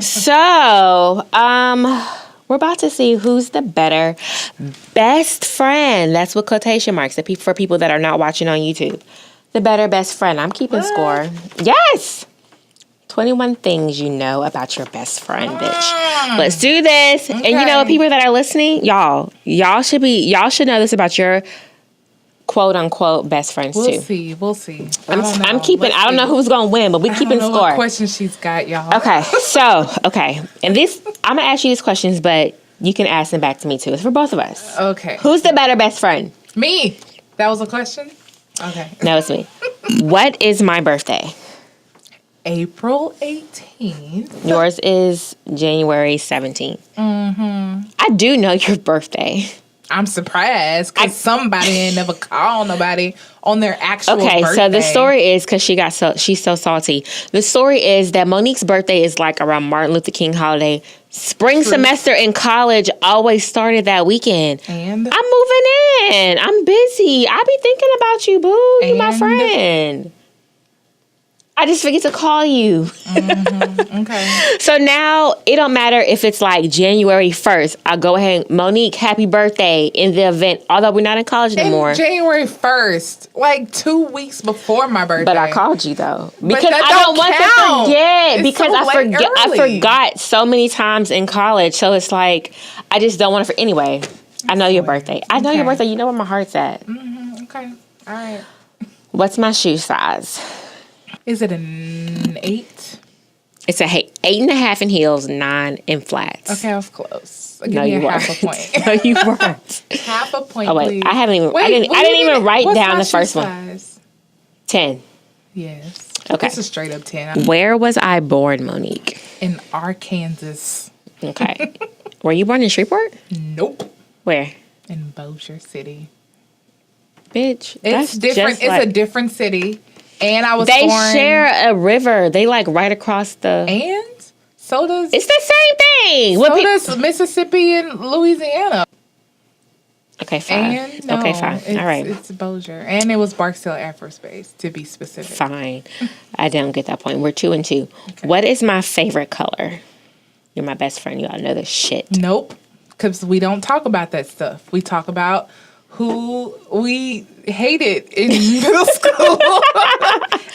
So, we're about to see who's the better best friend. That's with quotation marks for people that are not watching on YouTube. The better best friend. I'm keeping score. Yes. 21 things you know about your best friend, bitch. Let's do this. Okay. And you know, people that are listening, y'all should know this about your quote unquote best friends too. We'll see. I'm keeping. I don't know who's gonna win, but we keeping score. What questions she's got, y'all. Okay. And this, I'm gonna ask you these questions, but you can ask them back to me too. It's for both of us. Okay. Who's the better best friend? Me. That was a question? Okay. No, it's me. What is my birthday? April 18th. Yours is January 17th. Mm-hmm. I do know your birthday. I'm surprised because somebody ain't never called nobody on their actual birthday. Okay, so the story is because she's so salty. The story is that Monique's birthday is like around Martin Luther King holiday. Spring semester in college always started that weekend. And I'm moving in. I'm busy. I be thinking about you, boo. You my friend. I just forget to call you. Mm-hmm. Okay. So now it don't matter if it's like January 1st. I'll go ahead. Monique, happy birthday in the event. Although we're not in college anymore. January 1st, like 2 weeks before my birthday. But I called you though because I don't want to forget. Because I forgot so many times in college. So it's like I just don't want to. Anyway, I know your birthday. I know your birthday. You know where my heart's at. Mm-hmm. Okay. All right. What's my shoe size? Is it an 8? It's a 8.5 in heels, 9 in flats. Okay, I was close. Give me half a point. No, you weren't. Half a point, oh, wait, please. I didn't even write down the first one. 10. Yes. Okay. This is straight up 10. Where was I born, Monique? In Arkansas. Okay. Were you born in Shreveport? Nope. Where? In Bossier City. Bitch, it's different. It's a different city. And I was They share a river. They like right across the... And? So does... It's the same thing. So does Mississippi and Louisiana. Okay, fine. Okay, fine. All right. It's Bossier. And it was Barksdale Air Force Base, to be specific. Fine. I don't get that point. We're 2 and 2. Okay. What is my favorite color? You're my best friend. You all know this shit. Nope. Because we don't talk about that stuff. We talk about who we hated in middle school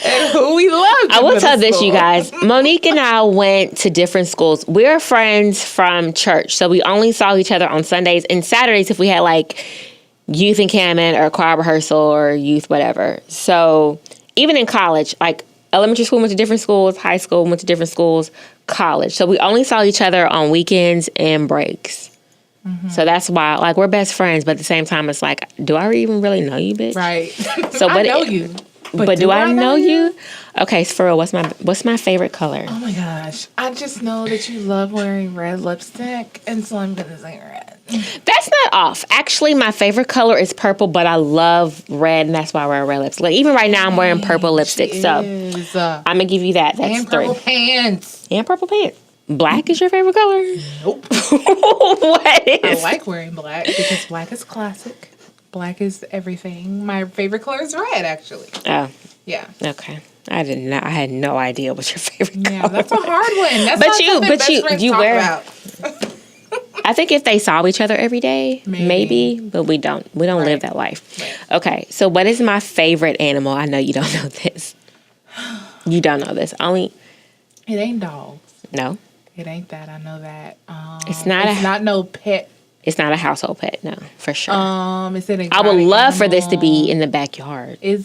and who we loved. I will tell this, you guys. Monique and I went to different schools. We're friends from church, so we only saw each other on Sundays and Saturdays if we had like youth encampment or choir rehearsal or youth whatever. So even in college, like elementary school went to different schools, high school went to different schools, college. So we only saw each other on weekends and breaks. Mm-hmm. So that's why, like, we're best friends, but at the same time, it's like, do I even really know you, bitch? Right. So, I know you. But do I know you? Okay, so for real, what's my favorite color? Oh my gosh. I just know that you love wearing red lipstick, and so I'm going to say red. That's not off. Actually, my favorite color is purple, but I love red, and that's why I wear red lipstick. Like, even right now, I'm wearing purple lipstick, so I'm going to give you that. That's and purple pants. And purple pants. Black is your favorite color? Nope. What is? I like wearing black because black is classic. Black is everything. My favorite color is red, actually. Oh. Yeah. Okay. I had no idea what your favorite color. Yeah, that's a hard one. That's you wear. I think if they saw each other every day, maybe, but we don't live that life. Right. Okay. So what is my favorite animal? I know you don't know this. You don't know this. It ain't dogs. No. It ain't that. I know that. It's not no pet. It's not a household pet. No, for sure. Is it? I would love for this to be in the backyard. I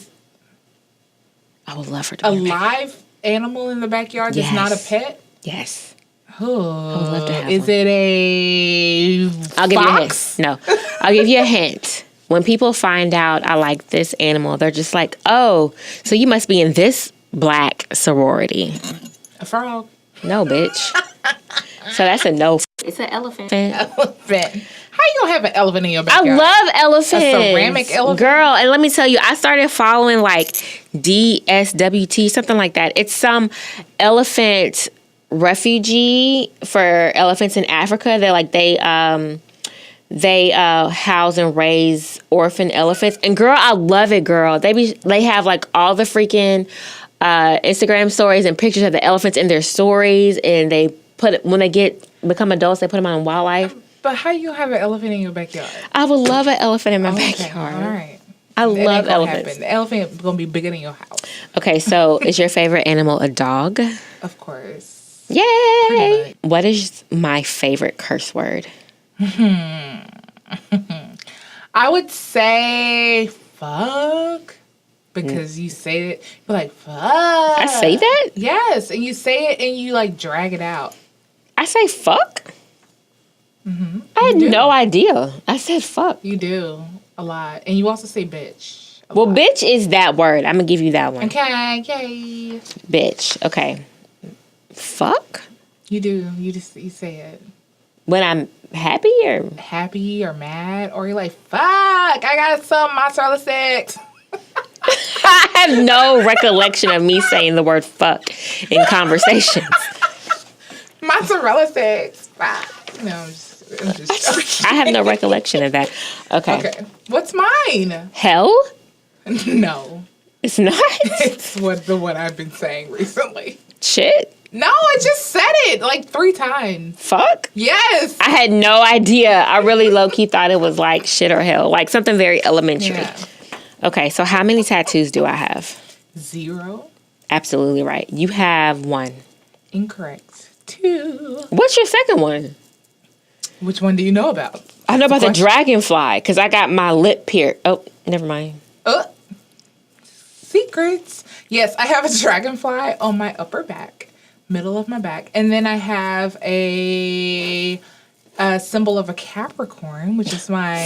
would love for it to be a live animal in the backyard. Yes. That's not a pet. Yes. Oh, I would love to have is one. It a fox? I'll give you a hint. No, I'll give you a hint. When people find out I like this animal, they're just like, "Oh, so you must be in this black sorority." A frog. No, bitch. So that's a no. It's an elephant. Elephant. How you gonna have an elephant in your backyard? I love elephants. A ceramic elephant? Girl, and let me tell you, I started following like DSWT, something like that. It's some elephant refugee for elephants in Africa. They house and raise orphan elephants. And girl, I love it, girl. They have like all the freaking Instagram stories and pictures of the elephants in their stories, and they when they become adults, they put them on wildlife. But how you have an elephant in your backyard? I would love an elephant in my backyard. All right. I love elephants. Happen. The elephant gonna be bigger than your house. Okay, so is your favorite animal a dog? Of course. Yay! What is my favorite curse word? I would say fuck. Because you say it, you're like, fuck. I say that? Yes, and you say it and you like drag it out. I say fuck? Mm-hmm. I had no idea. I said fuck. You do a lot. And you also say bitch. Well, bitch is that word. I'm going to give you that one. Okay, yay. Bitch. Okay. Fuck? You do. You say it. When I'm happy or? Happy or mad. Or you're like, fuck, I got some mozzarella sticks. I have no recollection of me saying the word fuck in conversations. Mozzarella sticks. No, I'm just I have no recollection of that. Okay. What's mine? Hell? No. It's not? It's the one I've been saying recently. Shit? No, I just said it like 3 times. Fuck? Yes. I had no idea. I really low-key thought it was like shit or hell. Like something very elementary. Yeah. Okay, so how many tattoos do I have? 0. Absolutely right. You have 1. Incorrect. 2. What's your second one? Which one do you know about? I know about the dragonfly because I got my lip pierced. Oh, never mind. Secrets. Yes, I have a dragonfly on my upper back, middle of my back. And then I have a symbol of a Capricorn, which is my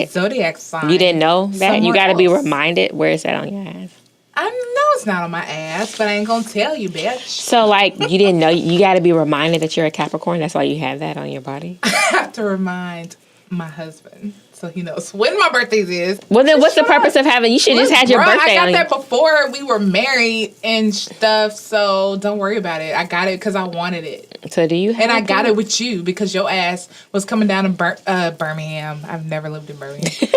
zodiac sign. You didn't know that? You got to be reminded. Where is that on your ass? I know it's not on my ass, but I ain't going to tell you, bitch. So, like, you didn't know. You got to be reminded that you're a Capricorn. That's why you have that on your body. I have to remind my husband so he knows when my birthday is. Well, then what's the purpose of having... You should just had your birthday on. I got that before we were married and stuff, so don't worry about it. I got it because I wanted it. So do you have And I got it with you because your ass was coming down to Birmingham. I've never lived in Birmingham.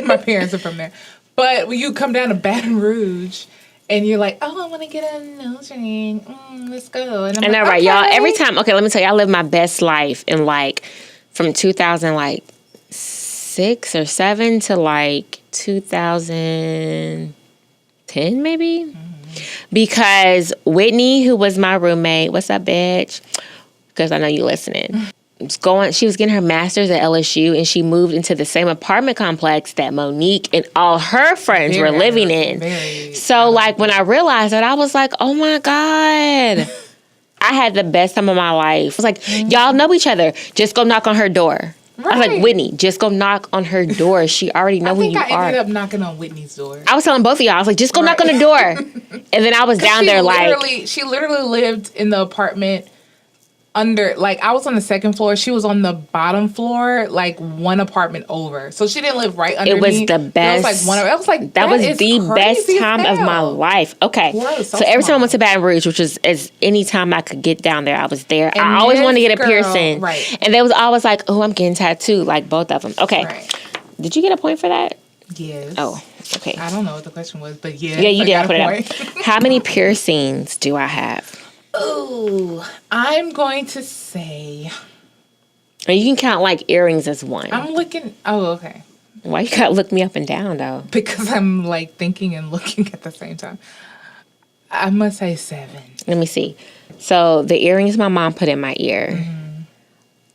My parents are from there. But when you come down to Baton Rouge and you're like, oh, I want to get a nose ring. Let's go. And I'm like, right, okay. y'all. Every time... Okay, let me tell you. I lived my best life in, like, from 2006 or 7 to, like, 2010, maybe? Mm-hmm. Because Whitney, who was my roommate... What's up, bitch? Because I know you listening. She was getting her master's at LSU, and she moved into the same apartment complex that Monique and all her friends were living in. So, like, when I realized that, I was like, oh, my God. I had the best time of my life. I was like, y'all know each other. Just go knock on her door. Right. I was like, Whitney, just go knock on her door. She already know who you are. I ended up knocking on Whitney's door. I was telling both of y'all. I was like, just go knock on the door. And then I was down there like... She literally lived in the apartment... I was on the second floor. She was on the bottom floor, like one apartment over. So she didn't live right under me. It was the best. That was the best time of my life. Okay. So every time I went to Baton Rouge, which was any time I could get down there, I was there. And I always wanted to get a piercing. Right. And they was always like, oh, I'm getting tattooed, like both of them. Okay. Right. Did you get a point for that? Yes. Oh, okay. I don't know what the question was, but yeah. Yeah, you did. I put it up. How many piercings do I have? Oh, I'm going to say... And you can count, like, earrings as one. I'm looking... Oh, okay. Why you gotta look me up and down, though? Because I'm, like, thinking and looking at the same time. I must say 7. Let me see. So, the earrings my mom put in my ear. Mm-hmm.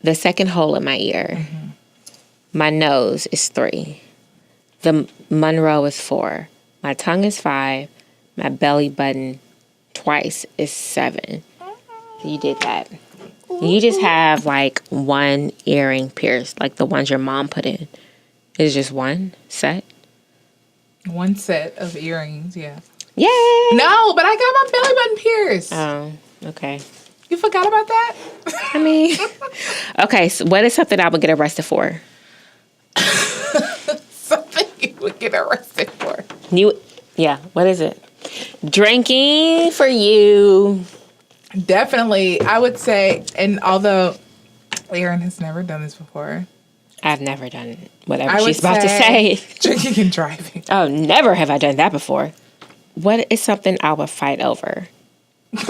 The second hole in my ear. Mm-hmm. My nose is 3. The Monroe is 4. My tongue is 5. My belly button... twice is 7. You did that. You just have like one earring pierced, like the ones your mom put in. It's just one set. One set of earrings, yeah. Yay! No, but I got my belly button pierced. Oh, okay. You forgot about that? I mean, okay. So what is something I would get arrested for? Something you would get arrested for. Yeah. What is it? Drinking for you. Definitely. I would say, and although Erin has never done this before. I've never done whatever she's about to say. Drinking and driving. Oh, never have I done that before. what is something I would fight over?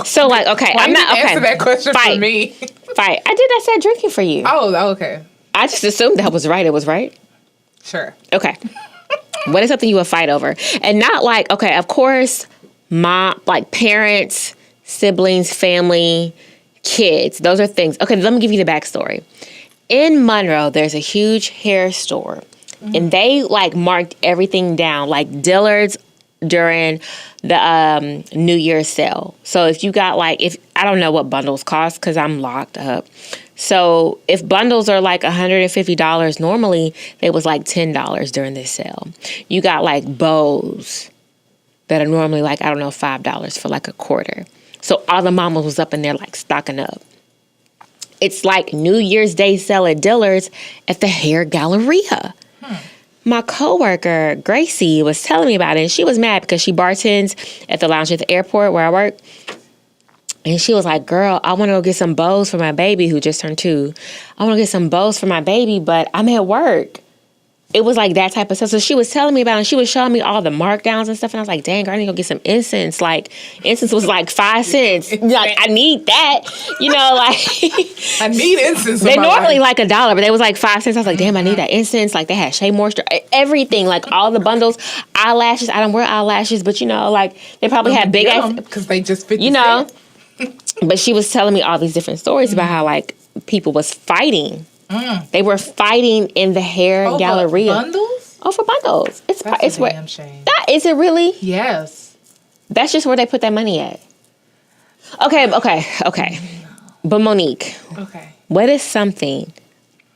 So, like, okay, Why I'm not okay. Answer that question fight. for me. Fight. I said drinking for you. Oh, okay. I just assumed that was right. It was right. Sure. Okay. What is something you would fight over? And not like, okay, of course, like parents, siblings, family, kids. Those are things. Okay, let me give you the backstory. In Monroe, there's a huge hair store. And they like marked everything down, like Dillard's during the New Year's sale. So if you got like, if I don't know what bundles cost because I'm locked up. So if bundles are like $150 normally, they was like $10 during this sale. You got like bows that are normally like, I don't know, $5 for like a quarter. So all the mamas was up in there like stocking up. It's like New Year's Day sale at Dillard's at the Hair Galleria. My coworker, Gracie, was telling me about it, and she was mad because she bartends at the lounge at the airport where I work. And she was like, girl, I want to go get some bows for my baby who just turned 2. I want to get some bows for my baby, but I'm at work. It was like that type of stuff. So she was telling me about it, and she was showing me all the markdowns and stuff. And I was like, dang, girl, I need to go get some incense. Like, incense was like 5 cents. Like, I need that. You know, like. I need incense. They normally like $1, but they was like 5 cents. I was like, damn, I need that incense. Like, they had shea moisture, everything. Like, all the bundles, eyelashes. I don't wear eyelashes, but, you know, like, they probably had big ass. Because they just fit you know. But she was telling me all these different stories about how, like, people was fighting. They were fighting in the hair galleria. For bundles? Oh, for bundles. That's a damn shame. Is it really? Yes. That's just where they put that money at. Okay. But Monique. Okay. What is something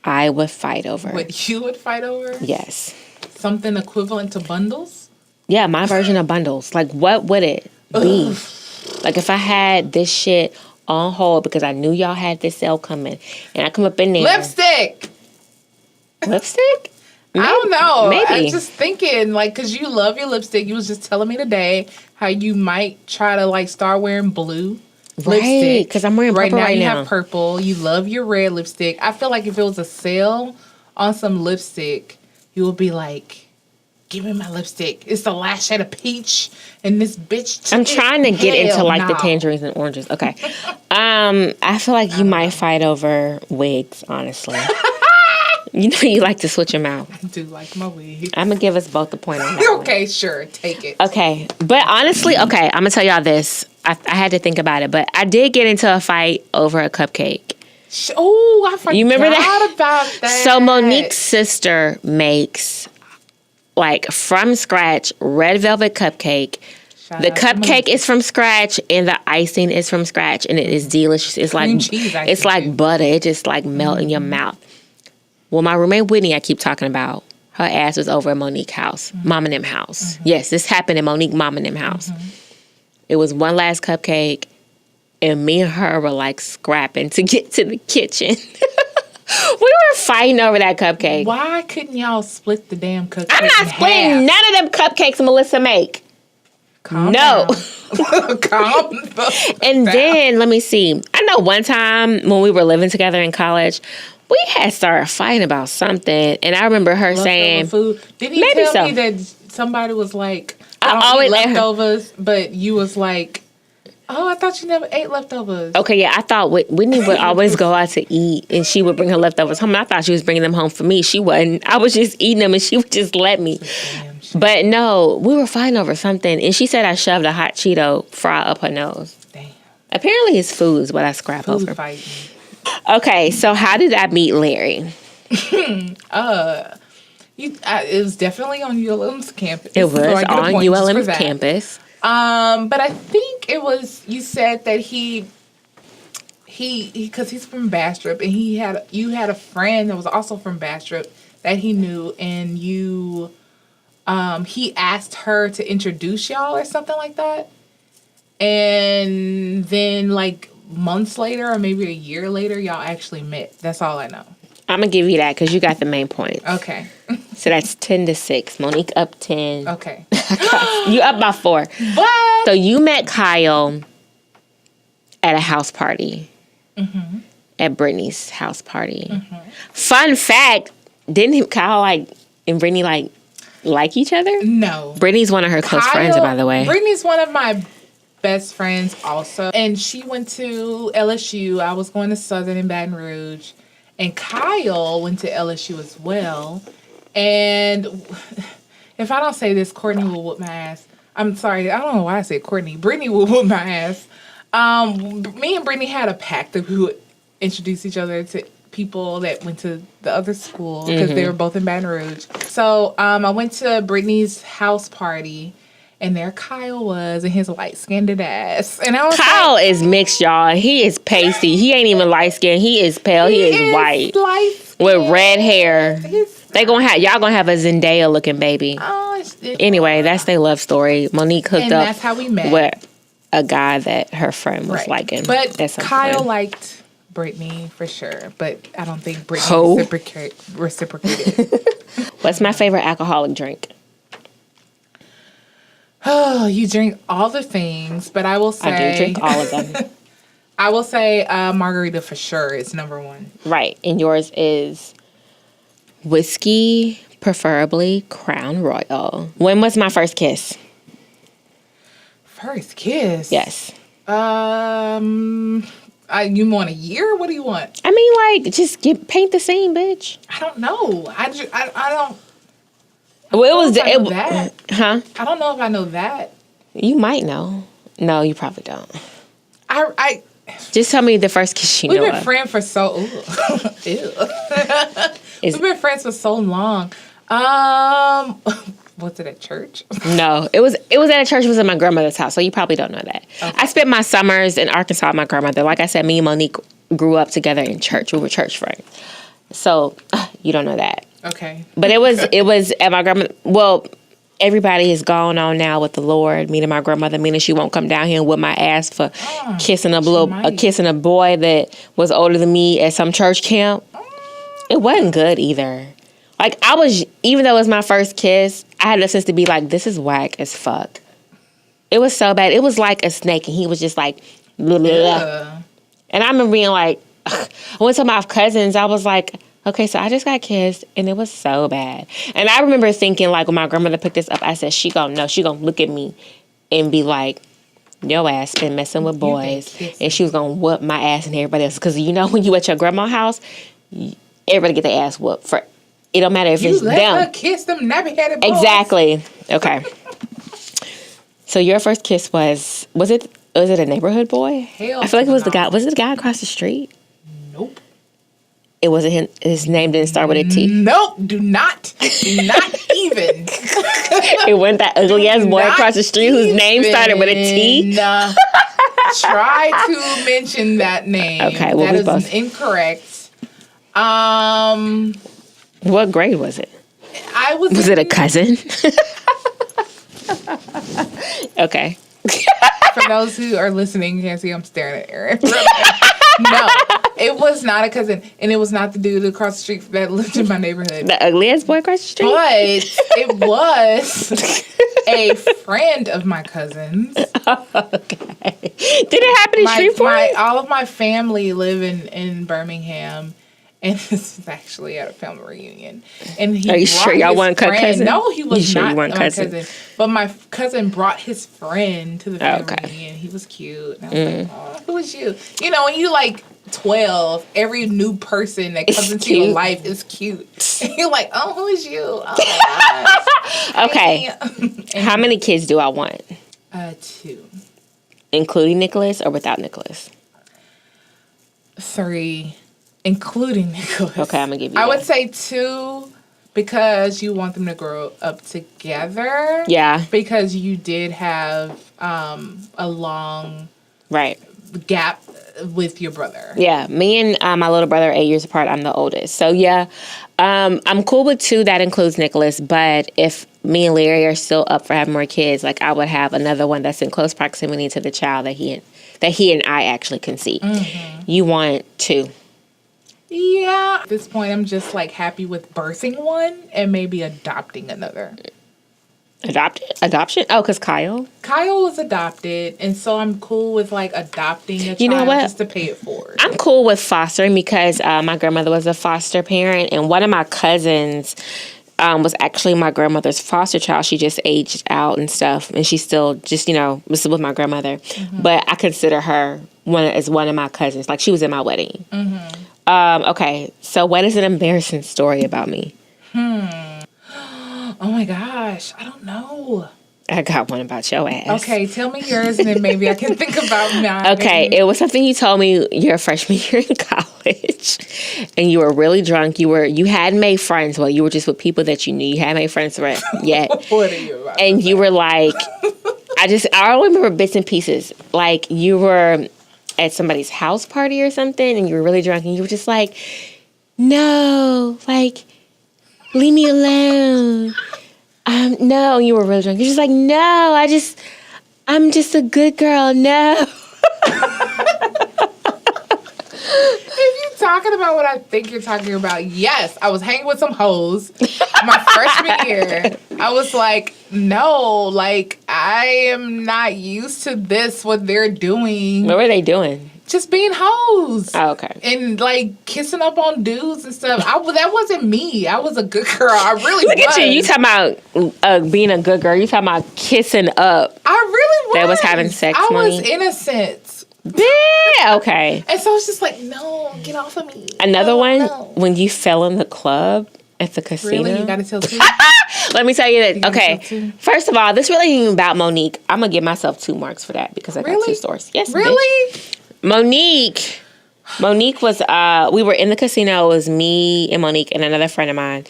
I would fight over? What you would fight over? Yes. Something equivalent to bundles? Yeah, my version of bundles. Like, what would it be? Ugh. Like, if I had this shit on hold because I knew y'all had this sale coming, and I come up in there. Lipstick. Lipstick? I don't know. Maybe. I'm just thinking, like, because you love your lipstick. You was just telling me today how you might try to, like, start wearing blue lipstick. Because I'm wearing purple right now. You have purple. You love your red lipstick. I feel like if it was a sale on some lipstick, you would be like, give me my lipstick. It's the last shade of peach, and this bitch. I'm trying to get into like the tangerines and oranges. Okay, I feel like you might fight over wigs. Honestly, you know you like to switch them out. I do like my wig. I'm gonna give us both the point on that. Okay, sure, take it. Okay, but honestly, okay, I'm gonna tell y'all this. I had to think about it, but I did get into a fight over a cupcake. Oh, I forgot you remember that? About that. So Monique's sister makes, like, from scratch, red velvet cupcake. The cupcake is from scratch, and the icing is from scratch, and it is delicious. It's like it's like butter. It just like melt in your mouth. Well, my roommate Whitney, I keep talking about, her ass was over at Monique's house, Mom and them house. Yes, this happened in Monique, Mom and them house. It was one last cupcake, and me and her were like scrapping to get to the kitchen. We were fighting over that cupcake. Why couldn't y'all split the damn cupcake? I'm not splitting none of them cupcakes Melissa make. Calm no. Down. Calm And down. then, let me see. I know one time when we were living together in college, we had started fighting about something. And I remember her saying... food. Didn't you tell me that somebody was like, I don't eat leftovers, but you was like... Oh, I thought you never ate leftovers. Okay, yeah, I thought Whitney would always go out to eat, and she would bring her leftovers home. And I thought she was bringing them home for me. She wasn't. I was just eating them, and she would just let me. But no, we were fighting over something, and she said I shoved a hot Cheeto fry up her nose. Damn. Apparently, it's food is what I scrap over. Fighting. Okay, so how did I meet Larry? It was definitely on ULM's campus. It was on ULM's campus. But I think it was, you said that he because he's from Bastrop, and you had a friend that was also from Bastrop that he knew, and he asked her to introduce y'all or something like that. And then like months later, or maybe a year later, y'all actually met. That's all I know. I'm going to give you that because you got the main point. Okay. So that's 10-6. Monique up 10. Okay. You up by 4. But so you met Kyle at a house party. At Brittany's house party. Fun fact, didn't Kyle and Brittany like each other? No. Brittany's one of her close friends, by the way. Brittany's one of my best friends also. And she went to LSU. I was going to Southern in Baton Rouge. And Kyle went to LSU as well. And if I don't say this, Courtney will whoop my ass. I'm sorry. I don't know why I said Courtney. Brittany will whoop my ass. Me and Brittany had a pact that we would introduce each other to people that went to the other school because they were both in Baton Rouge. So I went to Brittany's house party. And there Kyle was in his light-skinned ass. And I was Kyle is mixed, y'all. He is pasty. He ain't even light-skinned. He is pale. He is white. With red hair. Y'all gonna have a Zendaya looking baby. Anyway, that's their love story. Monique hooked up. That's how we met. With a guy that her friend was liking. But Kyle liked Brittany for sure. But I don't think Brittany reciprocated. What's my favorite alcoholic drink? Oh, you drink all the things, but I will say... I do drink all of them. I will say margarita for sure is number one. Right. And yours is whiskey, preferably Crown Royal. When was my first kiss? First kiss? Yes. You want a year? What do you want? I mean, like, just paint the scene, bitch. I don't know. I don't... Well, that. Huh? I don't know if I know that. You might know. No, you probably don't. I just tell me the first kiss you know. We've been friends for so. Ew. We've been friends for so long. Was it at church? No, it was at a church. It was at my grandmother's house, so you probably don't know that. Okay. I spent my summers in Arkansas with my grandmother. Like I said, me and Monique grew up together in church. We were church friends. So you don't know that. Okay. But it was at my grandmother. Well, everybody is gone on now with the Lord. Meaning my grandmother, meaning she won't come down here and whip my ass for kissing a boy that was older than me at some church camp. It wasn't good either. Like even though it was my first kiss, I had the sense to be like, this is whack as fuck. It was so bad. It was like a snake, and he was just like, blah, blah, blah. And I remember being like, I went to my cousins. I was like, okay, so I just got kissed, and it was so bad. And I remember thinking, like, when my grandmother picked this up, I said, she gonna look at me and be like, your ass been messing with boys. And she was gonna whoop my ass and everybody else. Because you know when you at your grandma's house, everybody get their ass whooped. It don't matter if it's them. You let her kiss them nappy-headed boys. Exactly. Okay. So your first kiss was it a neighborhood boy? Hell, I feel like it was the guy. Was it the guy across the street? Nope. It wasn't him. His name didn't start with a T. Nope. Do not even. It went that ugly ass boy across the street whose name started with a T. Try to mention that name. Okay, well, that is incorrect. What grade was it? Was it a cousin? Okay. For those who are listening, you can't see I'm staring at Aaron. No, it was not a cousin, and it was not the dude across the street that lived in my neighborhood. The ugliest boy across the street? But it was a friend of my cousin's. Okay. Did it happen in Shreveport? All of my family live in Birmingham. And this was actually at a family reunion. And he Are you sure y'all weren't cousin? No, he was not my cousin. But my cousin brought his friend to the family reunion. He was cute. And I was like, oh, who is you? You know, when you like 12, every new person that comes into your life is cute. And you're like, oh, who is you? Oh, okay. How many kids do I want? 2. Including Nicholas or without Nicholas? 3. Including Nicholas. Okay, I'm going to give you I would say 2 because you want them to grow up together. Yeah. Because you did have a long gap with your brother. Yeah. Me and my little brother are 8 years apart. I'm the oldest. So, yeah. I'm cool with 2. That includes Nicholas. But if me and Larry are still up for having more kids, like I would have another one that's in close proximity to the child that he and I actually conceived. Mm-hmm. You want 2. Yeah. At this point, I'm just like happy with birthing one and maybe adopting another. Adoption? Oh, because Kyle was adopted, and so I'm cool with like adopting a child just to pay it forward. I'm cool with fostering because my grandmother was a foster parent, and one of my cousins was actually my grandmother's foster child. She just aged out and stuff, and she still just, was with my grandmother. Mm-hmm. But I consider her one of my cousins. Like, she was in my wedding. Mm-hmm. Okay, so what is an embarrassing story about me? Oh my gosh, I don't know. I got one about your ass. Okay, tell me yours, and then maybe I can think about mine. Okay, it was something you told me your freshman year in college, and you were really drunk. You hadn't made friends. Well, you were just with people that you knew. You hadn't made friends yet. What are you about? And you were like, I only remember bits and pieces. Like, you were at somebody's house party or something, and you were really drunk, and you were just like, no, like, leave me alone. No, you were really drunk. You're just like, no, I'm just a good girl. No. If you're talking about what I think you're talking about, yes, I was hanging with some hoes my freshman year. I was like, no, like, I am not used to this, what they're doing. What were they doing? Just being hoes. Oh, okay. And, like, kissing up on dudes and stuff. That wasn't me. I was a good girl. I really Look was. at you. You talking about being a good girl. You talking about kissing up. I really was. That was having sex, I Monique? was innocent. Yeah, okay. And so it's just like, no, get off of me. Another one, no. when you fell in the club at the casino. Really? You got to tell two? Let me tell you that. You gotta Okay. tell two? First of all, this really ain't even about Monique. I'm going to give myself 2 marks for that because I got 2 stories. Yes, really? Bitch. Monique was, we were in the casino. It was me and Monique and another friend of mine.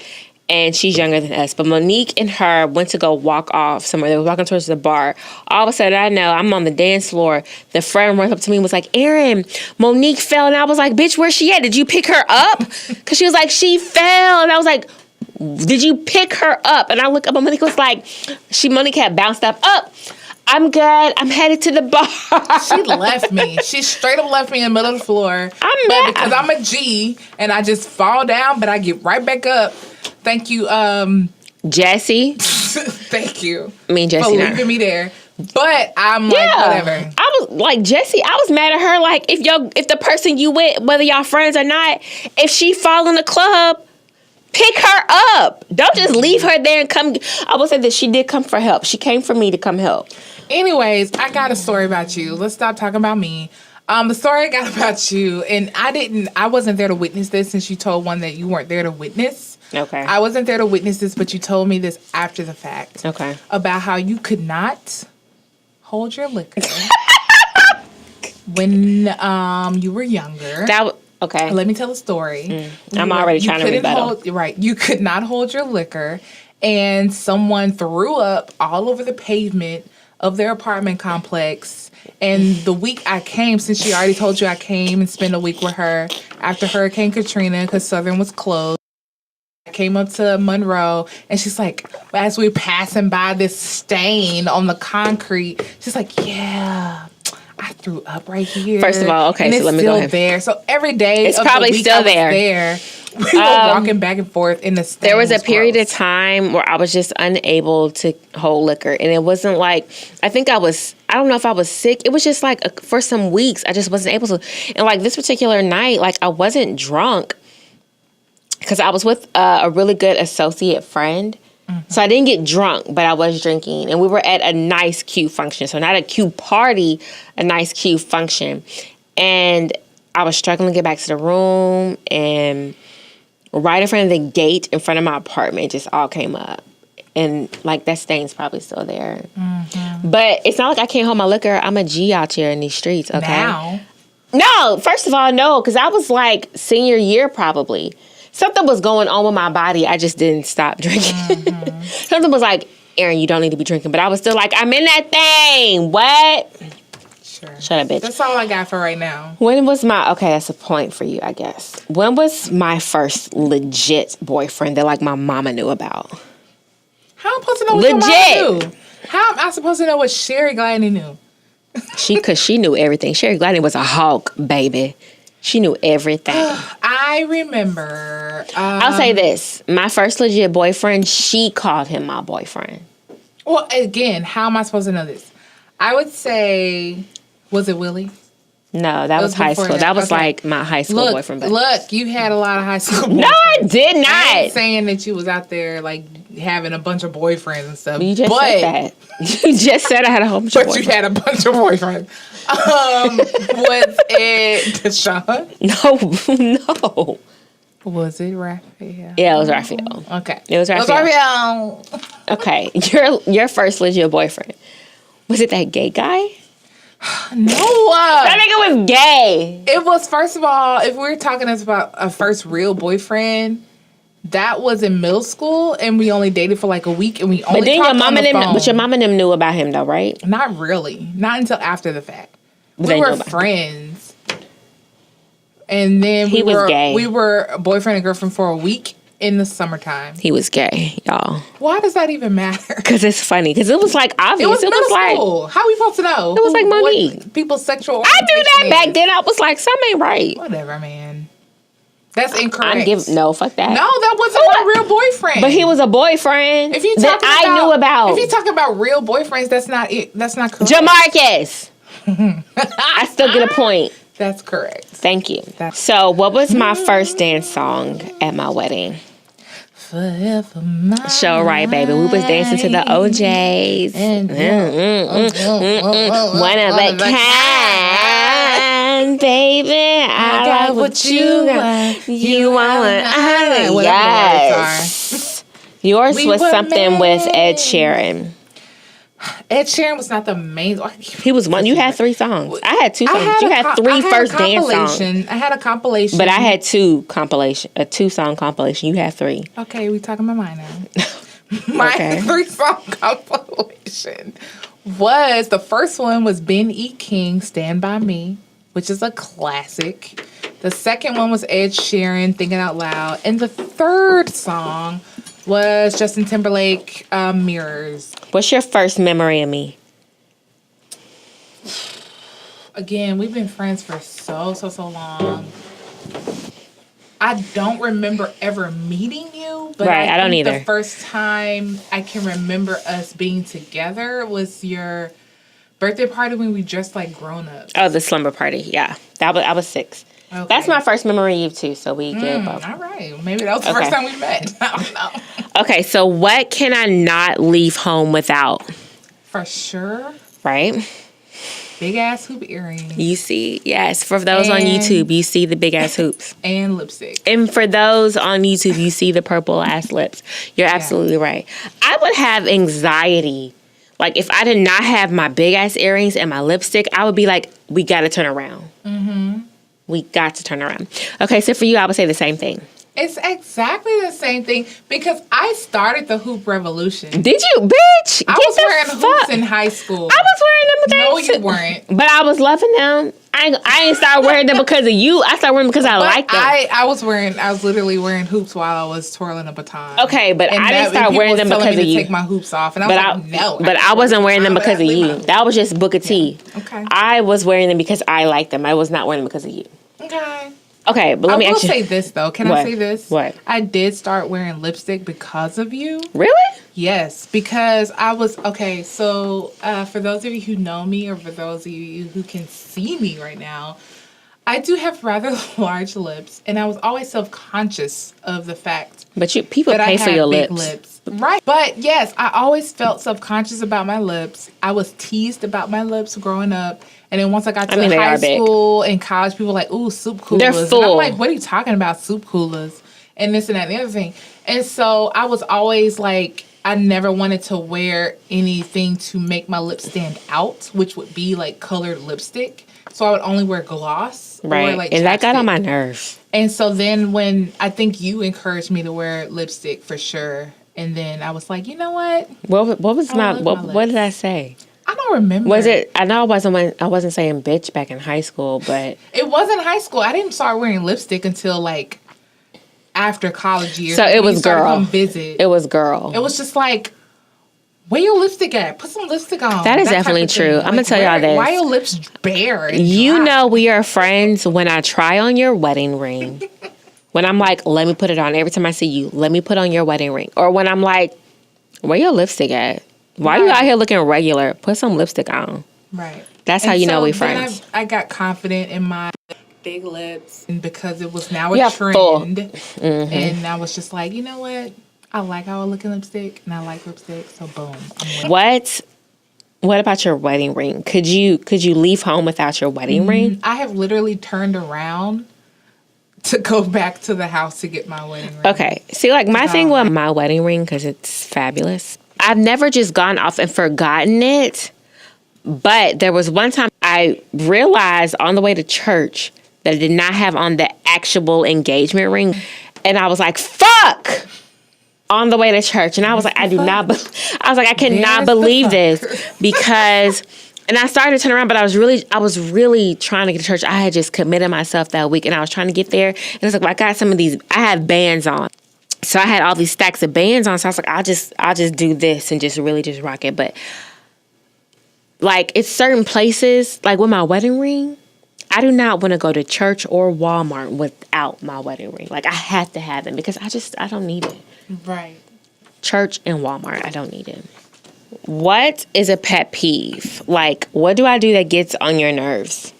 And she's younger than us. But Monique and her went to go walk off somewhere. They were walking towards the bar. All of a sudden, I know, I'm on the dance floor. The friend runs up to me and was like, Erin, Monique fell. And I was like, bitch, where's she at? Did you pick her up? Because she was like, she fell. And I was like, did you pick her up? And I look up and Monique was like, Monique had bounced up. I'm good. I'm headed to the bar. She left me. She straight up left me in the middle of the floor. I'm mad. Because I'm a G and I just fall down, but I get right back up. Thank you, Jesse. Thank you. Me and Jesse for leaving me there. But I'm like, whatever. I was like, Jesse, I was mad at her. Like, if the person you with, whether y'all friends or not, if she fall in the club, pick her up. Don't just leave her there and come. I will say that she did come for help. She came for me to come help. Anyways, I got a story about you. Let's stop talking about me. The story I got about you, and I wasn't there to witness this since you told one that you weren't there to witness. Okay. I wasn't there to witness this, but you told me this after the fact. Okay. About how you could not hold your liquor when you were younger. Okay. Let me tell a story. I'm already trying to rebuttal. Right. You could not hold your liquor, and someone threw up all over the pavement of their apartment complex. And the week I came, since she already told you I came and spent a week with her after Hurricane Katrina because Southern was closed. I came up to Monroe, and she's like, as we were passing by this stain on the concrete, she's like, yeah, I threw up right here. First of all, okay, and so it's let me still go ahead. there. So every day it's of probably the week still I was there. We were walking back and forth in the stain. There was a period of time where I was just unable to hold liquor. And it wasn't like, I don't know if I was sick. It was just like for some weeks, I just wasn't able to. And like this particular night, like I wasn't drunk because I was with a really good associate friend. Mm-hmm. So I didn't get drunk, but I was drinking. And we were at a nice Q function. So not a Q party, a nice Q function. And I was struggling to get back to the room, and right in front of the gate in front of my apartment just all came up. And like that stain's probably still there. Mm-hmm. But it's not like I can't hold my liquor. I'm a G out here in these streets, okay? Now? No, first of all, no, because I was like senior year probably. Something was going on with my body. I just didn't stop drinking. Mm-hmm. Something was like, Erin, you don't need to be drinking. But I was still like, I'm in that thing. What? Sure. Shut up, bitch. That's all I got for right now. Okay, that's a point for you, I guess. When was my first legit boyfriend that like my mama knew about? How am I supposed to know what your mama knew? How am I supposed to know what Sherry Gladney knew? Because she knew everything. Sherry Gladney was a hawk, baby. She knew everything. I remember. I'll say this. My first legit boyfriend, she called him my boyfriend. Well, again, how am I supposed to know this? I would say, was it Willie? No, that was high before school. That was like my high school boyfriend. Look, you had a lot of high school boyfriends. No, I did not. I ain't saying that you was out there like having a bunch of boyfriends and stuff. You just said that. You just said I had a whole bunch of boyfriends. But you had a bunch of boyfriends. Was it Deshaun? No. Was it Raphael? Yeah, it was Raphael. Okay. It was Raphael. Okay. Your first legit boyfriend. Was it that gay guy? No. That nigga was gay. It was, first of all, if we're talking about a first real boyfriend, that was in middle school, and we only dated for like a week, and we only But then talked on the phone. But your mom and them knew about him though, right? Not really. Not until after the fact. But we were friends. And then he was gay. We were boyfriend and girlfriend for a week in the summertime. He was gay, y'all. Why does that even matter? Because it's funny. Because it was like obvious. It was like school. How are we supposed to know? It was like Monique. People's sexual. I knew that back then. I was like, something ain't right. Whatever, man. That's incorrect. No, fuck that. No, that wasn't my real boyfriend. But he was a boyfriend. If you that I knew about. If you talk about real boyfriends, that's not it. That's not correct. Jamarcus. I still get a point. That's correct. Thank you. So, what was my first dance song at my wedding? Forever mine. Show right, baby. We was dancing to the OJs. One of a kind, baby. I got what you got. You want what I got. Yes. Yours was something with Ed Sheeran. Ed Sheeran was not the main. He was one. You had 3 songs. I had 2 songs. You had 3 first dance songs. I had a compilation. But I had 2 compilation. A 2-song compilation. You had 3. Okay, we talking about mine now. My 3-song compilation was, the first one was Ben E. King, Stand By Me, which is a classic. The second one was Ed Sheeran, Thinking Out Loud. And the third song was Justin Timberlake, Mirrors. What's your first memory of me? Again, we've been friends for so long. I don't remember ever meeting you, but right, I don't either. The first time I can remember us being together was your birthday party when we dressed like grown ups. Oh, the slumber party. Yeah, I was 6. Okay. That's my first memory of you too. So we did both. All right, maybe that was the first time we met. I don't know. Okay, so what can I not leave home without? For sure. Right. Big ass hoop earrings. You see, yes. For those on YouTube, you see the big ass hoops. And lipstick. And for those on YouTube, you see the purple ass lips. You're absolutely right. I would have anxiety. Like, if I did not have my big ass earrings and my lipstick, I would be like, we got to turn around. Mm-hmm. We got to turn around. Okay, so for you, I would say the same thing. It's exactly the same thing because I started the hoop revolution. Did you, bitch? I was wearing hoops in high school. I was wearing them. No, you weren't. But I was loving them. I ain't started wearing them because of you. I started wearing them because I liked them. I was literally wearing hoops while I was twirling a baton. Okay, but I didn't start wearing them because of you. Take my hoops off, and I was like, no. But I wasn't wearing them because of you. That was just Booker T. Okay. I was wearing them because I liked them. I was not wearing them because of you. Okay, but let me ask you. I will say this, though. Can I say this? What? I did start wearing lipstick because of you. Really? Yes, because I was... Okay, so for those of you who know me or for those of you who can see me right now, I do have rather large lips, and I was always self-conscious of the fact but people pay for your lips. Right. But yes, I always felt self-conscious about my lips. I was teased about my lips growing up. And then once I got to high school and college, people were like, ooh, soup coolers. They're full. And I'm like, what are you talking about, soup coolers? And this and that and the other thing. And so I was always like, I never wanted to wear anything to make my lips stand out, which would be like colored lipstick. So I would only wear gloss. Right. Or like and chapstick. that got on my nerves. And so then when I think you encouraged me to wear lipstick for sure. And then I was like, you know what? What did I say? I don't remember. Was it? I know I wasn't saying bitch back in high school, but it wasn't high school. I didn't start wearing lipstick until like after college years. So it was girl. Come visit. It was girl. It was just like, where your lipstick at? Put some lipstick on. That is definitely true. I'm gonna tell y'all this. Why your lips bare? You know we are friends when I try on your wedding ring. When I'm like, let me put it on. Every time I see you, let me put on your wedding ring. Or when I'm like, where your lipstick at? Why are you out here looking regular? Put some lipstick on. Right. That's how you know we friends. Then I got confident in my big lips, and because it was now a trend, and I was just like, you know what? I like how I look in lipstick, and I like lipstick, so boom. I'm with it. What about your wedding ring? Could you leave home without your wedding ring? I have literally turned around to go back to the house to get my wedding ring. Okay. See, like my thing with my wedding ring, because it's fabulous. I've never just gone off and forgotten it. But there was one time I realized on the way to church that I did not have on the actual engagement ring. And I was like, fuck! On the way to church. And I was like, I cannot believe this. Because, and I started to turn around, but I was really trying to get to church. I had just committed myself that week, and I was trying to get there. And it's like, well, I got some of these, I have bands on. So I had all these stacks of bands on. So I was like, I'll just do this and just really just rock it. But like, it's certain places, like with my wedding ring, I do not want to go to church or Walmart without my wedding ring. Like, I have to have them because I don't need it. Right. Church and Walmart, I don't need it. What is a pet peeve? Like, what do I do that gets on your nerves?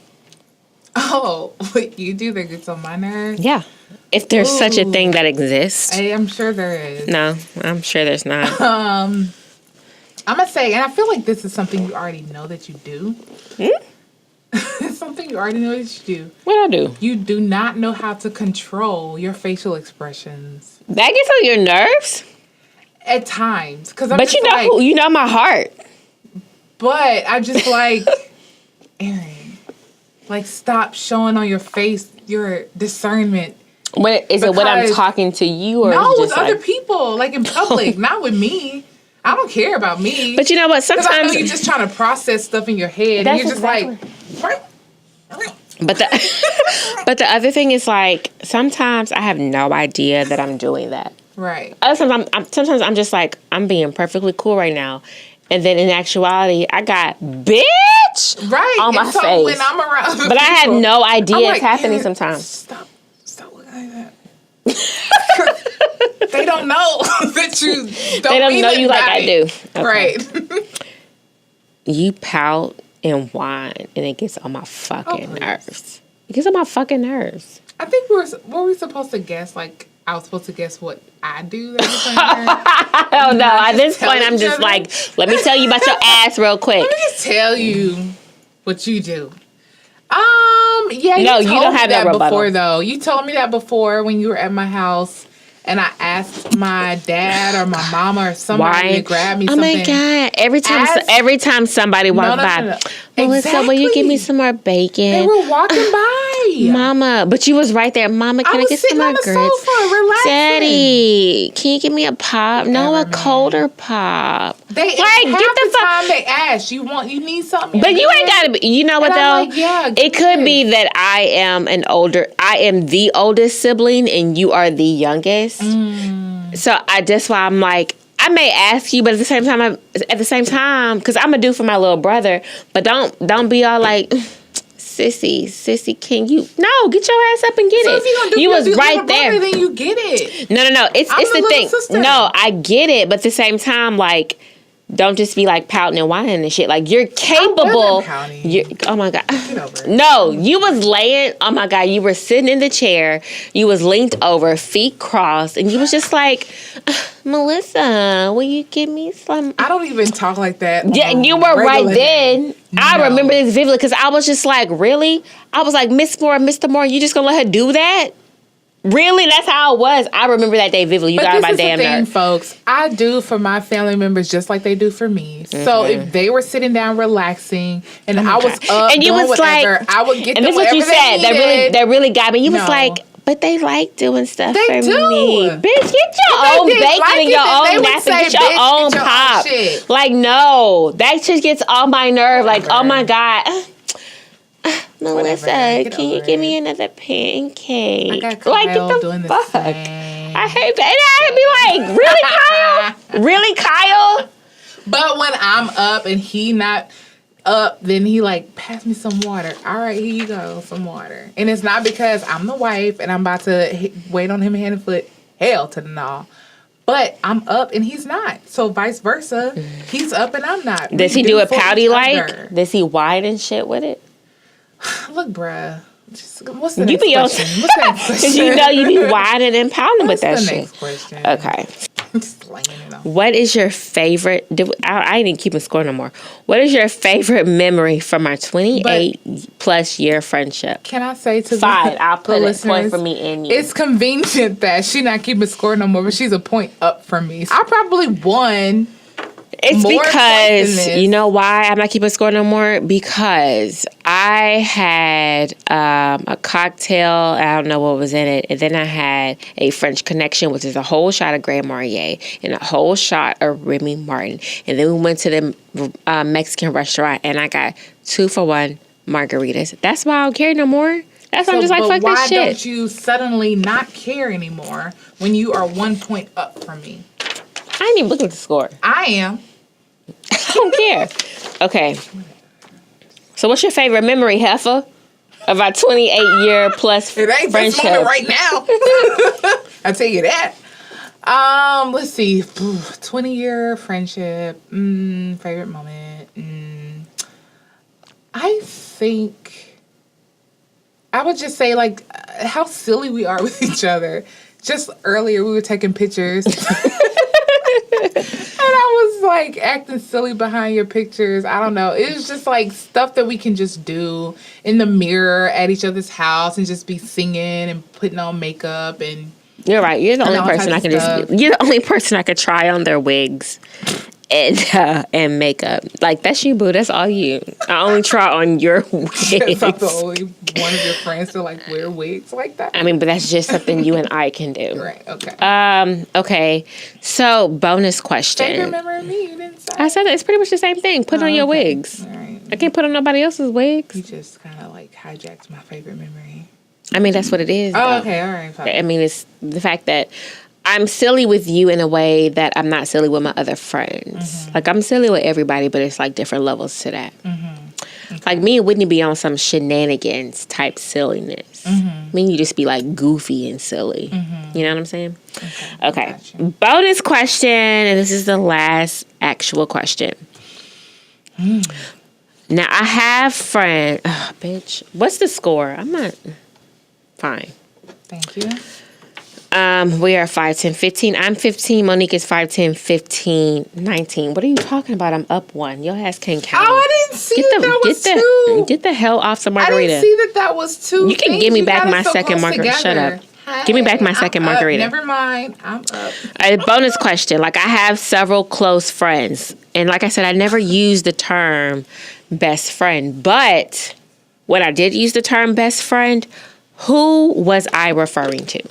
Oh, what you do that gets on my nerves? Yeah. If there's such a thing that exists. I'm sure there is. No, I'm sure there's not. I'm going to say, and I feel like this is something you already know that you do. It's something you already know that you do. What I do? You do not know how to control your facial expressions. That gets on your nerves? At times. But you know who? You know my heart. But I'm just like, Erin, like, stop showing on your face your discernment. Is it when I'm talking to you? Or no, with just other people. Like, in public. Not with me. I don't care about me. But you know what? Sometimes I know you're just trying to process stuff in your head, and you're just like. But the other thing is, like, sometimes I have no idea that I'm doing that. Right. Sometimes I'm just like, I'm being perfectly cool right now, and then in actuality, I got bitch on my face. When I'm around, but I have no idea it's happening sometimes. Stop looking like that. They don't know that you don't. They don't know you like I do. Okay. Right. You pout and whine, and it gets on my fucking nerves. It gets on my fucking nerves. I think were we supposed to guess? Like, I was supposed to guess what I do. I don't know. At this point, I'm just like, let me tell you about your ass real quick. Let me just tell you what you do. Yeah. No, you don't have that before, though. You told me that before when you were at my house. And I asked my dad or my mama or somebody to grab me something. Oh, my God. Every time somebody walked by. No. Melissa, exactly. will you give me some more bacon? They were walking by. Mama. But you was right there. Mama, can I get some more grits? Sofa, relaxing. Daddy, can you give me a pop? No, a colder pop. They get the time they ask. You need something. But you ain't gotta be. You know what, though? Like, yeah, it could be that I am the oldest sibling and you are the youngest. So that's why I'm like, I may ask you, but at the same time, because I'm a do for my little brother. But don't be all like, sissy, can you? No, get your ass up and get it. If you was right there. Brother, then you get it. No. It's the thing. Sister. No, I get it, but at the same time, like, don't just be like pouting and whining and shit. Like, you're capable. Oh my God. Get over it. No, you was laying. Oh my God, you were sitting in the chair. You was linked over, feet crossed, and you was just like, Melissa, will you give me some? I don't even talk like that. Yeah, you were right then. No. I remember this vividly because I was just like, really? I was like, Mr. Moore, you just gonna let her do that? Really? That's how it was. I remember that day vividly. You got my damn nerve. Folks. I do for my family members just like they do for me. Mm-hmm. So if they were sitting down relaxing and I was up and you was whatever, like, I would get them whatever they needed. That really got me. You was like, but they like doing stuff for me. Bitch, get your own bacon and your own napkin. Get your own pop. Like, no. That shit gets on my nerve. Like, oh my God. Melissa, can you give me another pancake? I got Kyle get the fuck. I hate that. And I'd be like, really, Kyle? Really, Kyle? But when I'm up and he not up, then he like, pass me some water. All right, here you go, some water. And it's not because I'm the wife and I'm about to wait on him hand and foot. Hell to the no. But I'm up and he's not. So vice versa. He's up and I'm not. Does he do it pouty like? Does he whine and shit with it? Look, bruh. What's the next be question? What's the next question? Because you know you be whining and pounding with that What's the shit. next question? Okay. Just laying it on. What is your favorite? I ain't even keeping score no more. What is your favorite memory from our 28+ year friendship? Can I say to Fine, I'll put a listeners, point for me and you. It's convenient that she's not keeping score no more, but she's a point up from me. I probably won. It's more because, you know why I'm not keeping score no more? Because I had a cocktail, I don't know what was in it, and then I had a French Connection, which is a whole shot of Grand Marnier and a whole shot of Remy Martin. And then we went to the Mexican restaurant, and I got 2-for-1 margaritas. That's why I don't care no more. That's why I'm just like, fuck this shit. Why don't you suddenly not care anymore when you are 1 point up from me? I ain't even looking at the score. I am. I don't care. Okay. So what's your favorite memory, Heifer, of our 28-year plus It ain't friendship? this moment right now. I'll tell you that. Let's see. 20-year friendship. Favorite moment. I think I would just say like how silly we are with each other. Just earlier we were taking pictures. And I was like acting silly behind your pictures. I don't know. It was just like stuff that we can just do in the mirror at each other's house and just be singing and putting on makeup and. You're right. You're the only person I can You're the only person I could try on their wigs and makeup. Like that's you, boo. That's all you. I only try on your wigs. I'm the only one of your friends to like wear wigs like that. I mean, but that's just something you and I can do. Right. Okay. Okay. So bonus question. Favorite memory of me? You didn't say. I said that it's pretty much the same thing. Put on your wigs. All right. I can't put on nobody else's wigs. You just kind of like hijacked my favorite memory. I mean, that's what it is. Oh, okay. All right. Fine. I mean, it's the fact that I'm silly with you in a way that I'm not silly with my other friends. Like, I'm silly with everybody, but it's like different levels to that. Okay. Like, me and Whitney be on some shenanigans type silliness. Me and you just be like goofy and silly. You know what I'm saying? Okay. Gotcha. Bonus question, and this is the last actual question. Now, I have friends. Oh, bitch. What's the score? I'm not. Fine. Thank you. We are 5, 10, 15. I'm 15. Monique is 5, 10, 15, 19. What are you talking about? I'm up 1. Your ass can't count. Oh, I didn't see that was 2. Get the hell off the margarita. I didn't see that was 2. You can give me back my second margarita. Shut up. Hey, Give me back my second margarita. Never mind. I'm up. A bonus question. Like, I have several close friends. And like I said, I never used the term best friend. But when I did use the term best friend, who was I referring to?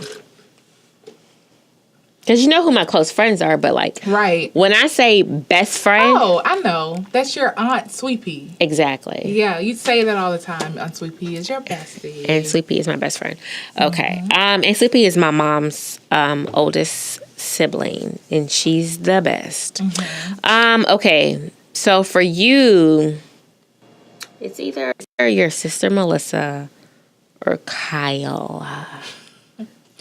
Because you know who my close friends are, but like, right. When I say best friend. Oh, I know. That's your aunt, Sweet Pea. Exactly. Yeah, you say that all the time. Aunt Sweet Pea is your bestie. And Sweet Pea is my best friend. Okay. And Sweet Pea is my mom's oldest sibling, and she's the best. Okay. So for you, it's either your sister Melissa or Kyle.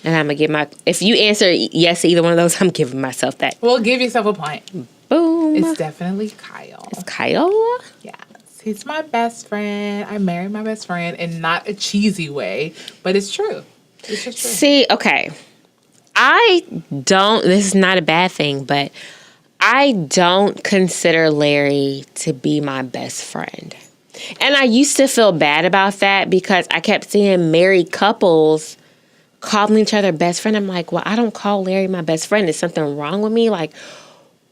And I'm going to give if you answer yes to either one of those, I'm giving myself that. Well, give yourself a point. Boom. It's definitely Kyle. It's Kyle? Yes. He's my best friend. I married my best friend in not a cheesy way, but it's true. It's just true. See, okay. This is not a bad thing, but I don't consider Larry to be my best friend. And I used to feel bad about that because I kept seeing married couples calling each other best friend. I'm like, well, I don't call Larry my best friend. Is something wrong with me?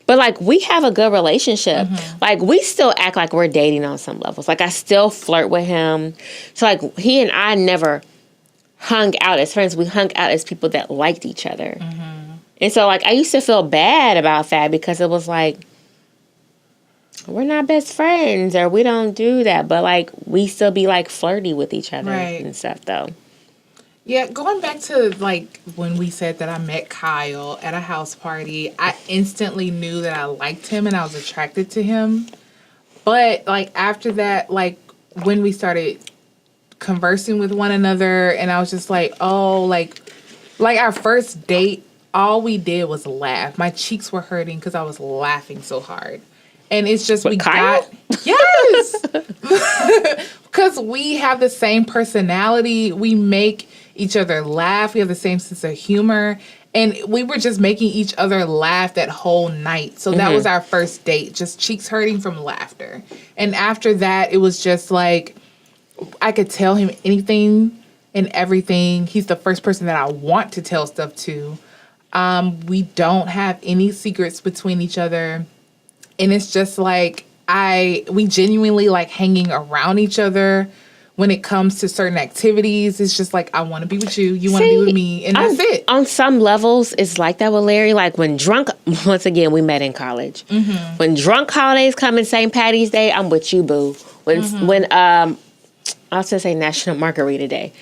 But we have a good relationship. Like, we still act like we're dating on some levels. Like, I still flirt with him. So, like, he and I never hung out as friends. We hung out as people that liked each other. And so, like, I used to feel bad about that because it was like, we're not best friends or we don't do that. But, like, we still be, like, flirty with each other and stuff, though. Yeah, going back to, like, when we said that I met Kyle at a house party, I instantly knew that I liked him and I was attracted to him. But, like, after that, like, when we started conversing with one another and I was just like, oh, like our first date all we did was laugh. My cheeks were hurting because I was laughing so hard. And it's just, With Kyle? Yes! Because we have the same personality. We make each other laugh. We have the same sense of humor. And we were just making each other laugh that whole night. So that was our first date, just cheeks hurting from laughter. And after that, it was just like, I could tell him anything and everything. He's the first person that I want to tell stuff to. We don't have any secrets between each other. And it's just like, we genuinely like hanging around each other. When it comes to certain activities, it's just like, I want to be with you, you want to be with me, and that's it. On some levels, it's like that with Larry. Like when drunk, once again, we met in college. When drunk holidays come in St. Patty's Day, I'm with you, boo. When I was going to say National Margarita Day.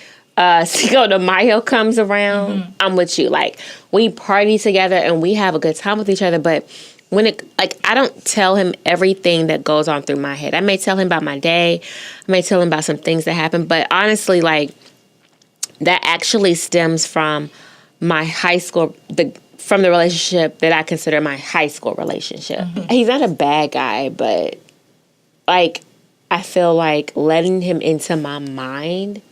Cinco de Mayo comes around, I'm with you. Like, we party together and we have a good time with each other, but when I don't tell him everything that goes on through my head. I may tell him about my day. I may tell him about some things that happen. But honestly, like, that actually stems from my high school, from the relationship that I consider my high school relationship. He's not a bad guy, but, like, I feel like letting him into my mind,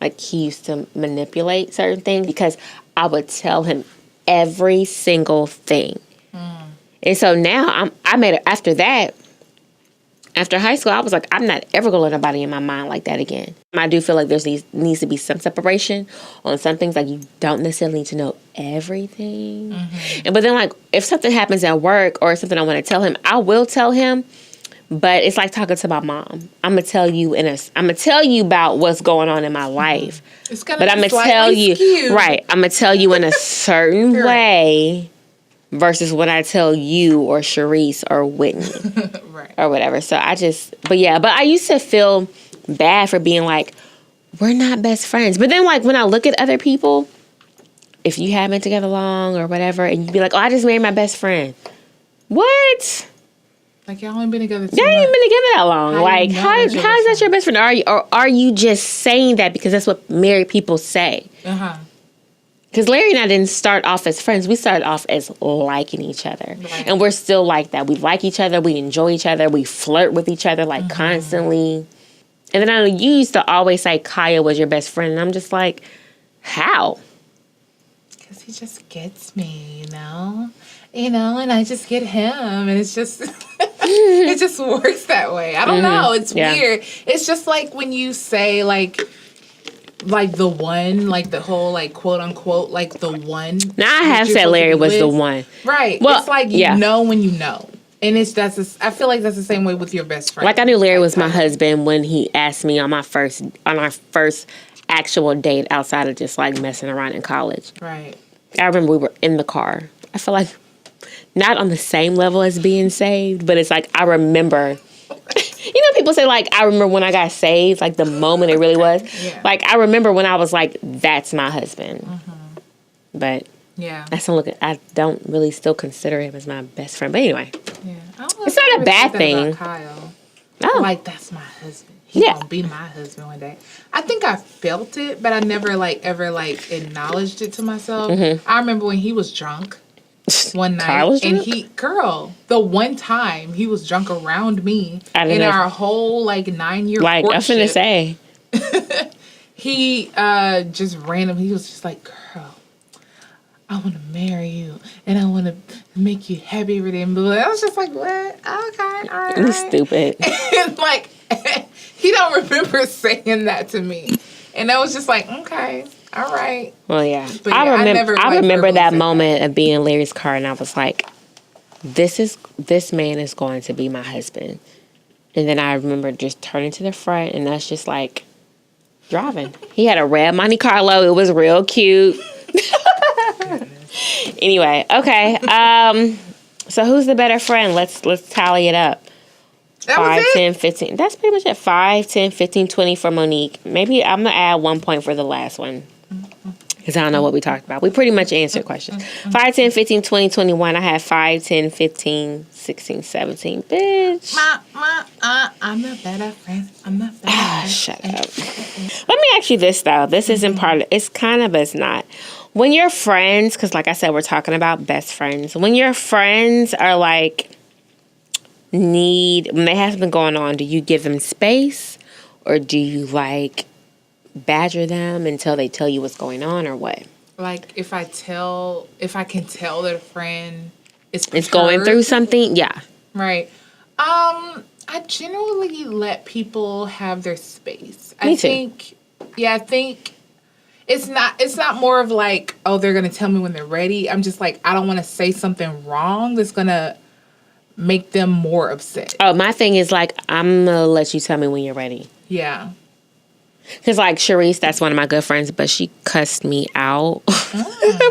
like, he used to manipulate certain things because I would tell him every single thing. And so now I made it after that. After high school, I was like, I'm not ever going to let nobody in my mind like that again. I do feel like there needs to be some separation on some things. Like, you don't necessarily need to know everything. But then, like, if something happens at work or something I want to tell him, I will tell him. But it's like talking to my mom. I'm gonna tell you about what's going on in my life. But I'm gonna tell you, cute. Right? I'm gonna tell you in a certain way. Versus when I tell you or Cherese or Whitney right. or whatever. So but I used to feel bad for being like, we're not best friends. But then, like, when I look at other people, if you haven't been together long or whatever, and you'd be like, oh, I just married my best friend. What? Like, y'all ain't been together Y'all ain't been together that long. Like, how is that your best friend? Are you just saying that because that's what married people say? Because Larry and I didn't start off as friends. We started off as liking each other. Right. And we're still like that. We like each other. We enjoy each other. We flirt with each other, like, constantly. And then I know you used to always say Kyle was your best friend. And I'm just like, how? Because he just gets me, you know? And I just get him. And it's just, it just works that way. I don't know. It's weird. It's just like when you say, like the one, like the whole, like, quote unquote, like the one. Now I have said Larry was the one. Right. Well, it's like you know when you know. And I feel like that's the same way with your best friend. Like, I knew Larry was my husband when he asked me on our first actual date outside of just, like, messing around in college. Right. I remember we were in the car. I feel like not on the same level as being saved, but it's like I remember. You know, people say, like, I remember when I got saved, like, the moment it really was. Yeah. Like, I remember when I was like, that's my husband. But yeah, I don't really still consider him as my best friend. But anyway, it's not a bad thing. Kyle. Oh. Like, that's my husband. He's gonna be my husband one day. I think I felt it, but I never, ever acknowledged it to myself. I remember when he was drunk. One night, and the one time he was drunk around me in our whole 9-year courtship. I was finna say, he just he was just like, girl, I want to marry you and I want to make you happy every day. And I was just like, what? Okay, all right. You're stupid. And he don't remember saying that to me, and I was just like, okay. All right. Well, yeah. But I remember that moment of being in Larry's car, and I was like, this man is going to be my husband. And then I remember just turning to the front, and us just, like, driving. He had a red Monte Carlo. It was real cute. Anyway, okay. So who's the better friend? Let's tally it up. That 5, was it? 10, 15. That's pretty much it. 5, 10, 15, 20 for Monique. Maybe I'm going to add 1 point for the last one. Because I don't know what we talked about. We pretty much answered questions. 5, 10, 15, 20, 21. I have 5, 10, 15, 16, 17. Bitch. I'm the better friend. I'm the better friend. Shut up. Let me ask you this, though. This isn't part of it. It's kind of, but it's not. When your friends, because like I said, we're talking about best friends. When your friends are like, when they have something going on, do you give them space? Or do you like badger them until they tell you what's going on or what? Like if I can tell that a friend is It's going through something? Yeah. Right. I generally let people have their space. Me I too. think it's not more of like, oh, they're gonna tell me when they're ready. I'm just like, I don't want to say something wrong that's gonna make them more upset. Oh, my thing is like, I'm gonna let you tell me when you're ready. Yeah. Because like Cherese, that's one of my good friends, but she cussed me out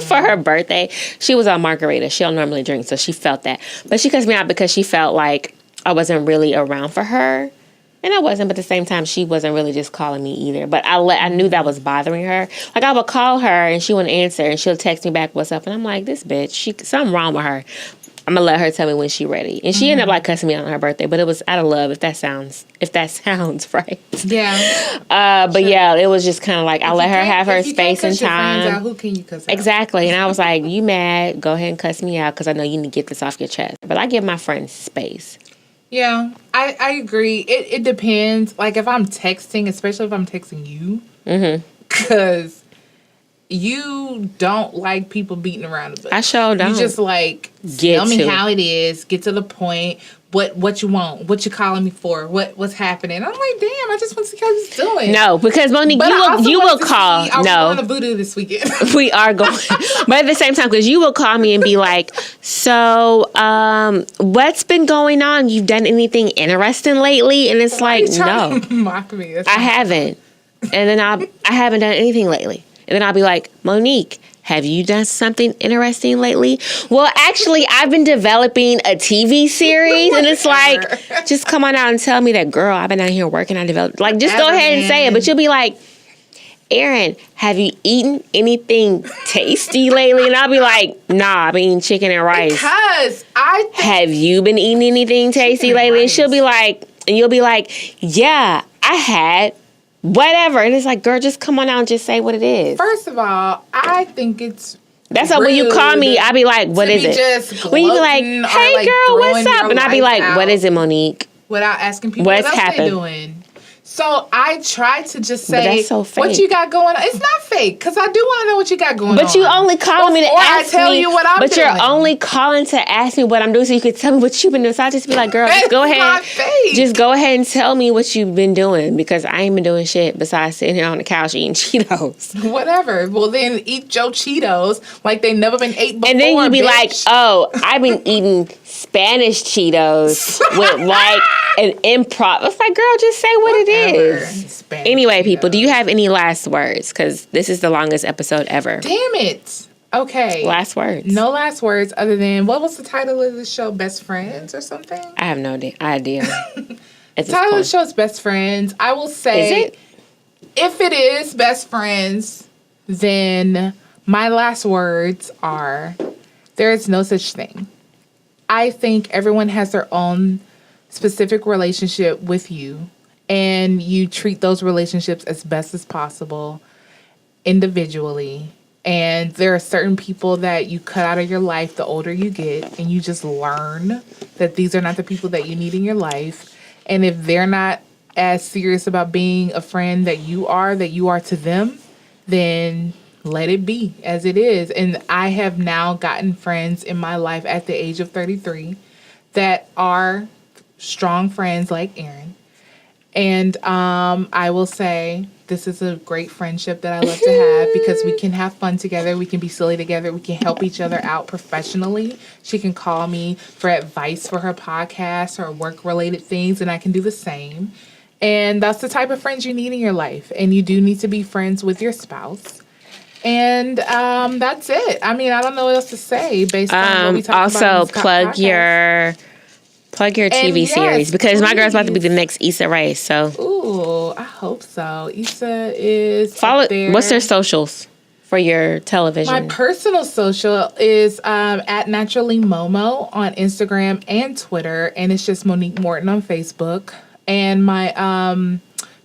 for her birthday. She was on margarita. She don't normally drink, so she felt that. But she cussed me out because she felt like I wasn't really around for her. And I wasn't, but at the same time, she wasn't really just calling me either. But I knew that was bothering her. Like, I would call her, and she wouldn't answer, and she'll text me back, what's up? And I'm like, this bitch, something wrong with her. I'm going to let her tell me when she's ready. And she ended up, like, cussing me out on her birthday, but it was out of love, if that sounds right. Yeah. But, sure. Yeah, it was just kind of like, I let her have her space and time. Out, who can you cuss out? Exactly. And I was like, you mad? Go ahead and cuss me out, because I know you need to get this off your chest. But I give my friends space. Yeah, I agree. It depends. Like, if I'm texting, especially if I'm texting you, because you don't like people beating around the bush. I sure don't. You just like, tell me how it is, get to the point, what you want, what you calling me for, what's happening. I'm like, damn, I just want to see how he's doing. No, because Monique, you will call. I'm going to Voodoo this weekend. We are going. But at the same time, because you will call me and be like, so, what's been going on? You've done anything interesting lately? And it's like, no. Mock me. I haven't. And then I haven't done anything lately. And then I'll be like, Monique, have you done something interesting lately? Well, actually, I've been developing a TV series. And it's like, just come on out and tell me that, girl, I've been out here working. I developed. Like, just go ahead and say it. But you'll be like, Erin, have you eaten anything tasty lately? And I'll be like, nah, I've been eating chicken and rice. Because have you been eating anything tasty lately? And she'll be like, and you'll be like, yeah, I had. Whatever. And it's like, girl, just come on out and just say what it is. First of all, I think it's that's why when you call me, I be like, what is it? When you be like, hey, like, girl, what's up? And I be like, what is it, Monique? Without asking people what else they're doing. So I try to just say, so what you got going on. It's not fake, because I do want to know what you got going on. But you only calling me to ask me. I tell you what I'm doing. But you're only calling to ask me what I'm doing so you could tell me what you've been doing. So I just be like, girl, just go ahead. Just go ahead and tell me what you've been doing, because I ain't been doing shit besides sitting here on the couch eating Cheetos. Whatever. Well, then eat your Cheetos like they never been ate before. And then you be like, oh, I've been eating Spanish Cheetos with like an improv. It's like, girl, just say what it is. Spanish anyway, people, do you have any last words? Because this is the longest episode ever. Damn it. Okay. Last words. No last words other than, what was the title of the show? Best Friends or something? I have no idea. The title of the show is Best Friends. I will say, is it? If it is Best Friends, then my last words are, there is no such thing. I think everyone has their own specific relationship with you, and you treat those relationships as best as possible individually. And there are certain people that you cut out of your life the older you get, and you just learn that these are not the people that you need in your life. And if they're not as serious about being a friend that you are to them, then let it be as it is. And I have now gotten friends in my life at the age of 33 that are strong friends like Erin. And I will say this is a great friendship that I love to have, because we can have fun together. We can be silly together. We can help each other out professionally. She can call me for advice for her podcast or work-related things, and I can do the same. And that's the type of friends you need in your life. And you do need to be friends with your spouse. And that's it. I mean, I don't know what else to say based on what we talked about. Also, plug your TV series, because my girl's about to be the next Issa Rae. So, ooh, I hope so. Issa is follow. Up there. What's their socials for your television? My personal social is at Naturally Momo on Instagram and Twitter, and it's just Monique Morton on Facebook. And my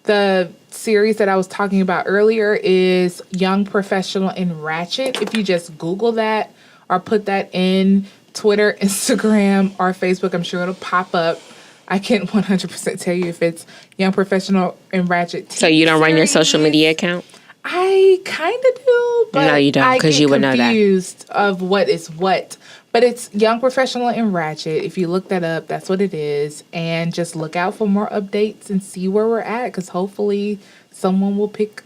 the series that I was talking about earlier is Young Professional in Ratchet. If you just Google that or put that in Twitter, Instagram, or Facebook, I'm sure it'll pop up. I can't 100% tell you if it's Young Professional in Ratchet. So you don't run your social media account? I kind of do, but no, you don't, because you would know that. Confused of what is what. But it's Young Professional in Ratchet. If you look that up, that's what it is. And just look out for more updates and see where we're at, because hopefully someone will pick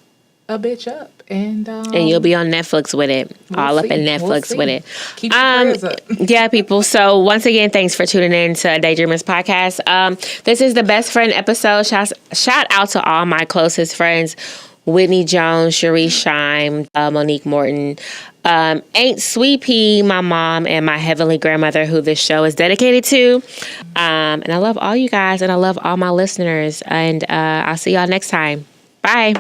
a bitch up. And you'll be on Netflix with it. All up in Netflix with it. Keep your prayers up. Yeah, people. So once again, thanks for tuning in to Daydreamers Podcast. This is the Best Friend episode. Shout out to all my closest friends. Whitney Jones, Cherese Shime, Monique Morton, Aunt Sweet Pea, my mom, and my heavenly grandmother, who this show is dedicated to. And I love all you guys, and I love all my listeners. And I'll see y'all next time. Bye.